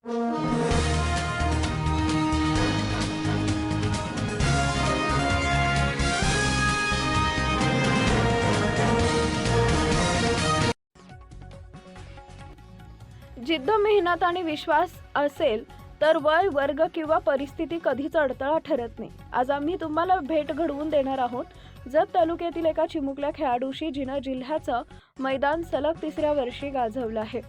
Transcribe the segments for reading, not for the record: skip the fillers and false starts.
जिद्द, मेहनत आणि विश्वास असेल तर वय, वर्ग किंवा परिस्थिती कधीच अडथळा ठरत नाही। आज आम्ही तुम्हाला भेट घडवून देणार आहोत जत तालुक्यातील एका चिमुकल्या खेळाडूशी जिने जिल्ह्याचं मैदान सलग तिसऱ्या वर्षी गाजवलं आहे।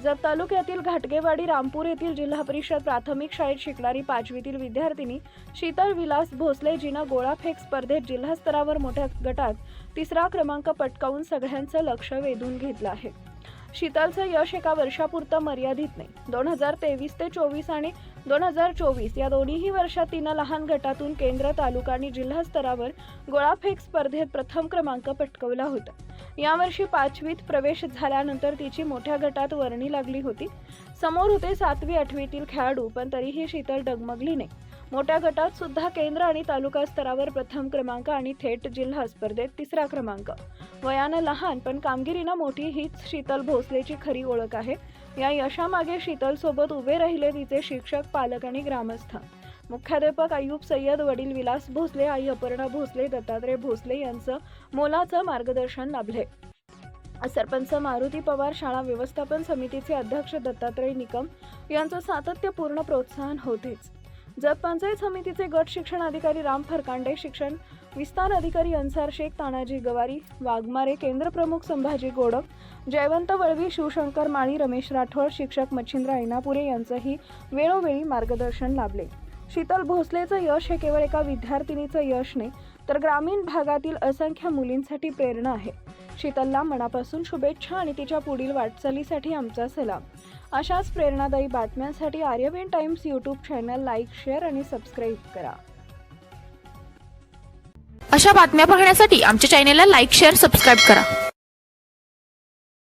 जत तालुक्यातील घाटगेवाडी रामपूर येथील जिल्हा परिषद प्राथमिक शाळेत शिकणारी 5वीतील विद्यार्थिनी शीतल विलास भोसले जिने गोळाफेक स्पर्धेत जिल्हा स्तरावर मोठ्या गटात तिसरा क्रमांक पटकावून सगळ्यांचं लक्ष वेधून घेतलं आहे। शीतलचं यश एका वर्षापुरतं मर्यादित नाही। 2023 ते 24 आणि 2024 या दोन्ही वर्षात तिने लहान गटातून केंद्र, तालुका आणि जिल्हा स्तरावर गोळाफेक स्पर्धेत प्रथम क्रमांक पटकावला होता। यावर्षी 5वीत प्रवेश झाल्यानंतर तिची मोठ्या गटात वर्णी लागली होती। समोर होते 7वी 8वीतील खेळाडू, पण तरीही शीतल डगमगली नाही। मोठ्या गटात सुद्धा केंद्र आणि तालुका स्तरावर प्रथम क्रमांक आणि थेट जिल्हा स्पर्धेत तिसरा क्रमांक। वयाने लहान पण कामगिरीने मोठी हीच शीतल भोसलेची खरी ओळख आहे। या यशामागे शीतल सोबत उभे राहिले तिचे शिक्षक, पालक आणि ग्रामस्थ। मुख्याध्यापक अय्यूब सय्यद, वडील विलास भोसले, आई अपर्णा भोसले, दत्तात्रय भोसले यांचं मोलाचं मार्गदर्शन लाभले। सरपंच मारुती पवार, शाळा व्यवस्थापन समितीचे अध्यक्ष दत्तात्रय निकम यांचं सातत्यपूर्ण प्रोत्साहन होतेच। जत पंचायत समितीचे गट शिक्षण अधिकारी राम फरकांडे, शिक्षण विस्तार अधिकारी अन्सार शेख, तानाजी गवारी, वाघमारे, केंद्र प्रमुख संभाजी गोडक, जयवंत वळवी, शिवशंकर माळी, रमेश राठोड, शिक्षक मच्छिंद्र ऐनापुरे यांचंही वेळोवेळी मार्गदर्शन लाभले। शीतल भोसलेचं यश हे केवळ एका विद्यार्थिनीचं यश नाही, तर ग्रामीण भागातील असंख्य मुलींसाठी प्रेरणा आहे। शीतलला मनापासून शुभेच्छा आणि तिच्या पुढील वाटचालीसाठी आमचा सलाम। अशाच प्रेरणादायी बातम्यांसाठी Aryaveen times YouTube channel like, share आणि सबस्क्राईब करा। अशा बातम्या पाहण्यासाठी आमच्या चॅनेलला लाईक, शेअर, सबस्क्राईब करा।